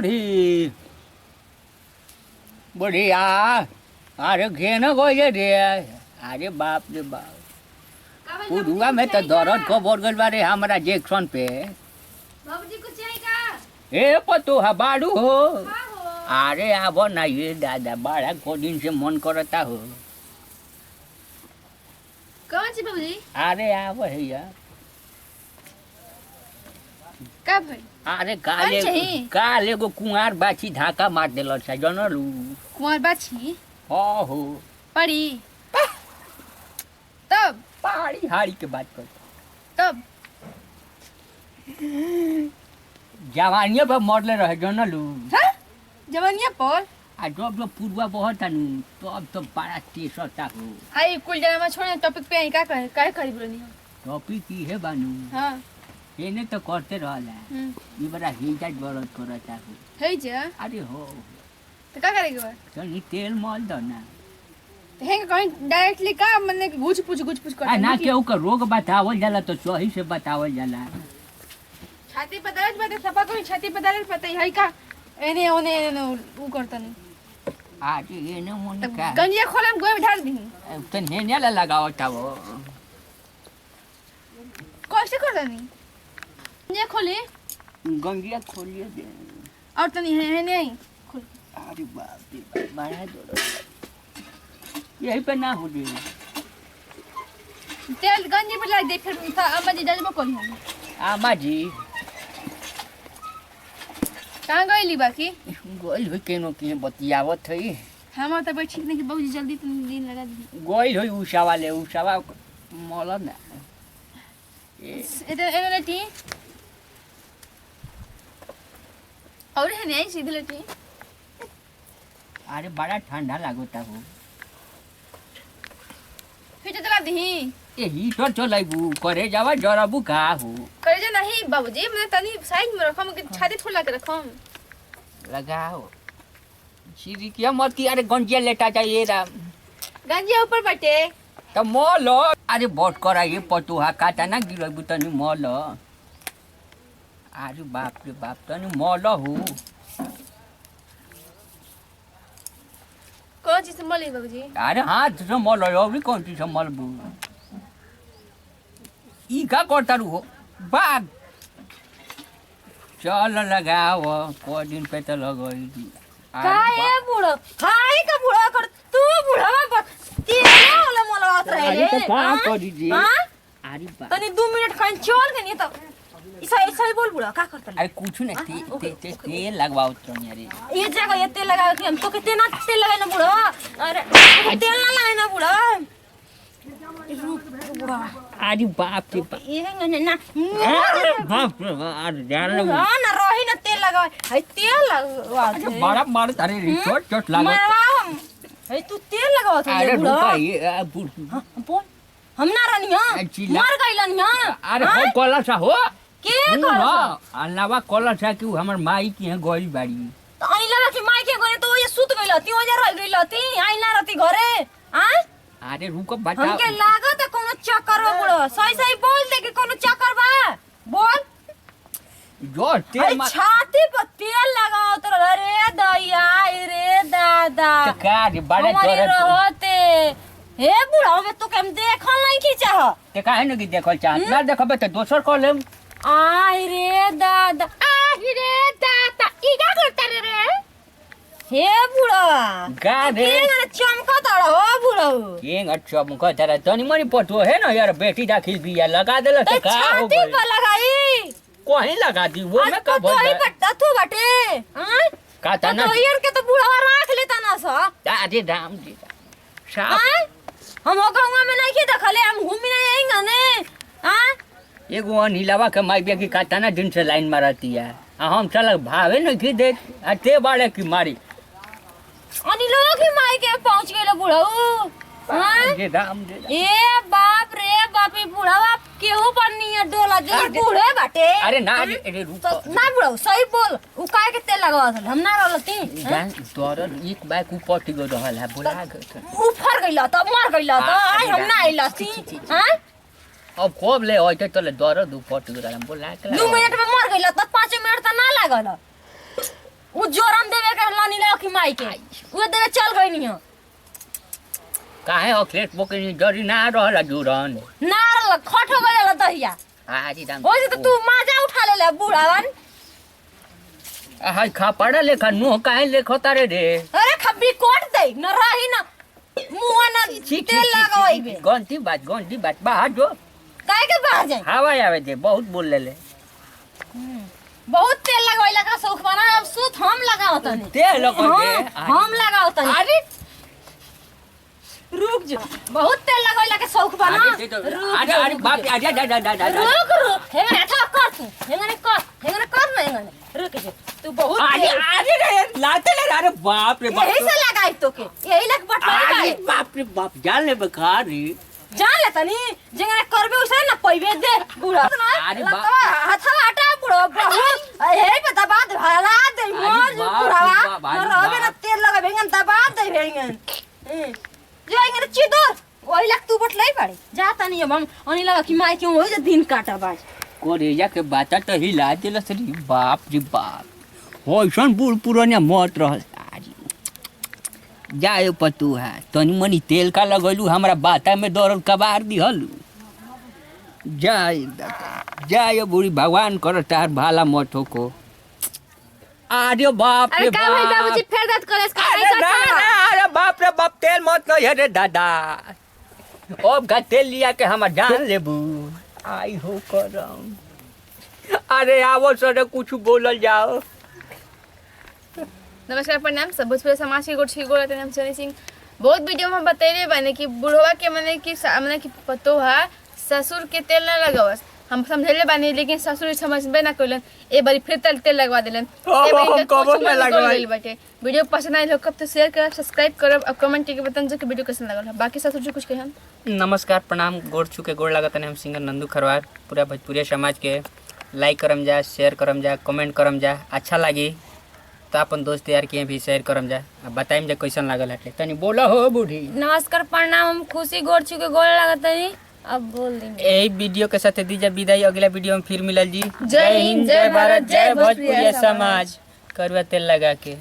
बूढ़ी बढ़िया अरे घेन गए रे अरे बाप रे बाप उड़ुआ में तो दर्द को बोल गल बारे हमारा जैक्सन पे बाबूजी कुछ चाहिए का ए पतो हा बाड़ू हो हाँ हो अरे आबो ना ये दादा बड़ा को दिन से मन करता हो कौन सी बाबूजी अरे आबो भैया का भाई अरे कौन चाहिए? काले को कुंवार बाछी धाका मार देल छ जनलू कुमार बाछी हाँ हो पड़ी तब पहाड़ी हाड़ी के बात कर तब जवानिया पर मरले रहे जनलू हाँ जवानिया पर आ जब जब पूर्वा बहुत था तो अब तो बड़ा तेज होता हो आई कुल जना में छोड़े टॉपिक पे आई का कहे काय करी बोलनी हो टॉपिक की है बानू हां एने तो करते रहला ये बड़ा हिजा बरत करता हो है जा अरे हो तो का करेगे बा तो नी तेल मल दो ना तो हेंग कहीं डायरेक्टली का मने गुछ पूछ आ ना केहू का रोग बतावल जाला तो सही से बतावल जाला छाती पे दर्द बात सपा कोई छाती पे दर्द पता है का एने ओने उ करता नहीं आज एने मन का गंजिया खोले में गोई ढाल दी तो हेने ला लगावता हो कैसे करता नहीं गंजिया खोले गंगिया खोलिए दे और तो नहीं है नहीं खोल अरे बाप रे बाप बड़ा दर्द यही पे ना हो जाए तेल गंजी पे ला दे फिर अम्मा जी जजबो कोली हम आमा जी कहां गईली बाकी गोइल हो केनो के बतियावत है हम तो बैठ ठीक नहीं कि बाबूजी जल्दी तो दिन लगा दी गोइल हो उषावा मोल ना इधर लेटी और है नहीं सीधे लेटी अरे बड़ा ठंडा लागता हो फिर तो चला दी ए हीटर चलाइबू करे जावा जराबू का हो करे जा नहीं बाबूजी मैं तनी साइड में रखम कि छाती फुला के रखम लगाओ सीधी किया मत अरे गंजिया लेटा चाहिए राम गंजिया ऊपर बैठे तो मोल अरे बट करा ये पतुहा काटा ना गिरबू तनी मोल अरे बाप रे बाप तनी मोल हो कौन चीज संभाली बाबूजी अरे हाथ से मोल अभी कौन चीज संभलबू ई का करता हो बाग चल लगाओ को दिन पे तो लगई का ए बूढ़ो हाय का बूढ़ा कर तू बूढ़ा तेरे वाला मोलवात रहे अरे तो का करी जी हां अरे बाप तनी 2 मिनट खान चल के नहीं तो ऐसा ही बोल बूढ़ा का करता अरे कुछ नहीं तेल लगवाओ तो यार ये जगह ये तेल लगा के हम तो कितने ना तेल लगाए ना बूढ़ा अरे तेल ना लगाए ना बूढ़ा बूढ़ा अरे बाप रे बाप ये है ना बाप रे अरे जान लो हां ना रही ना तेल लगा है तेल लगा अरे बड़ा मार अरे रिचोट चोट लगा मरवा हम है तू तेल लगावा था अरे बूढ़ा रुका ये बूढ़ बोल हम ना रनिया मर गइलनिया अरे हो कोला सा हो के कोला अलावा कोला सा कि हमर माई की है गोइल बाड़ी तो आई लगा कि माई के गने तो ये सुत गइलती हो जा रह गइलती आई ना रहती घरे हां अरे रुको बता हमके लागत है कोनो चक्कर हो बूढ़ा सही सही बोल दे कि कोनो चक्कर बा बोल जो तेल अरे छाती पर तेल लगाओ तो रे दैया रे दादा का रे बड़े हमारे रहते हे बूढ़ा में तो हम देखल नहीं की चाह ते काहे न कि देखल चाह ना देखबे त दोसर को लेम आई रे दादा आई रे दादा ई का करता रे हे बूढ़ा गा रे ये चमका ताड़ा हो बूढ़ा केंग अच्छा मुका तेरा तनी मनी पटो है ना यार बेटी दाखिल बिया लगा देला त का हो छाती गई पर लगाई कोही लगा दी वो में का तो ही बट्टा तू बटे हां का तना तो यार के तो बूढ़ा राख लेता ना सा अरे राम जी साहब हां हम गांव में नहीं देखले हम घूमी नहीं आएंगे ने हां एगो नीलावा के माई बेगी का तना दिन से लाइन मारती है हम चल भावे नहीं की दे ते बाड़े की मारी अनि लोग ही माई के पहुंच गेलो बूढ़ा हां जे राम जी ए बाप रे बाप ई बूढ़ा बाप केहू पर नहीं डोला दे बूढ़े बाटे अरे ना अरे रुको ना बूढ़ा सही बोल उ काहे के तेल लगावा था हम ना रहलती जान तोर एक बाइक ऊपर टिक रहल है बुला के उ फर गइला त मर गइला त आई हम ना आइला थी हां अब कोब ले होइते तले दर्द ऊपर टिक रहल बोला के 2 मिनट में मर गइला त 5 मिनट त ना लागल उ जोरम देवे के लानी ला की माई के उ देवे चल गई नहीं काहे अखलेट बोके डरी ना रहला जुरन ना खट हो गइल दहिया आजी दाम ओइ से तू माजा उठा ले ले बुढ़ावन हाय खा पड़ा लेखा नो काहे लेखो तारे रे अरे खब्बी कोट दे न रही न मुंह न तेल लगाई बे गंती बात बाहर जो काहे के बाहर जाए हवा आवे दे बहुत बोल ले बहुत तेल लगवाइला का शौक बना अब सूत हम लगाओ तनी तेल लगा दे हम लगाओ तनी अरे रुक जा बहुत तेल लगवाइला के शौक बना अरे बाप आजा रुक हेंगने था कर तू हेंगने कर ना हेंगने रुक जा तू बहुत अरे लाते ले अरे बाप रे बाप यही से लगाई तो के यही लग बटवाई अरे बाप रे बाप जान ले बेकार रे जान ले तनी जेंगने करबे उसे ना पइबे दे बुढ़ा अरे बाप हाथा आटा बुढ़ा बहुत हे पे दबा दे हला दे मोर बुढ़ावा रहबे ना तेल लगा भेंगन दबा दे भेंगन जो इंगने चिदोर ओही लग तू बटलाई पड़े जा तनी अब हम अनि लगा कि माई क्यों होई जे दिन काटा बाज कोरेजा के बाता तो हिला दिलस रे बाप रे बाप होइसन बूढ़ पुरानिया मत रहल जाए पतू है तनी मनी तेल का लगैलू हमरा बाता में दौड़ कबार दिहल जाए बूढ़ी भगवान कर तार भाला मत हो को अरे बाप रे अरे का भाई बाबूजी बाप फेर दांत कॉलेज का अरे ना ना अरे बाप रे बाप तेल मत नहीं रे दादा अब का तेल लिया के हम जान लेबू आई हो करम अरे आवो सर कुछ बोलल जाओ नमस्कार प्रणाम सब भोजपुरी समाज के गोठ गोड़ रहते हम सनी सिंह बहुत वीडियो में हम बतैले बने कि बुढ़वा के मने कि पतो है ससुर के तेल ना लगावस हम समझले बानी लेकिन ससुर समझबे ना कइलन ए बारी फिर तेल लगवा देलन हम कबो ना लगवाई बाटे वीडियो पसंद आइल हो कब तो शेयर करब सब्सक्राइब करब और कमेंट करके बतान जो कि वीडियो कैसन लागल बाकी ससुर जी कुछ कहन नमस्कार प्रणाम गोड़ छुके गोड़ लगतन हम सिंगर नंदू खरवार पूरा भोजपुरी समाज के लाइक करम जा शेयर करम जा कमेंट करम जा अच्छा लगी तो अपन दोस्त यार के भी शेयर करम जा बताइम जा कैसन लागल हटे तनी बोला हो बूढ़ी नमस्कार प्रणाम हम खुशी गोड़ छुके गोड़ लागतनी अब बोल दी यही वीडियो के साथ दीजिए विदाई अगला वीडियो में फिर मिलल जी जय हिंद, जय भारत, जय भोजपुरी भोजपुरी समाज। समाज करवा तेल लगा के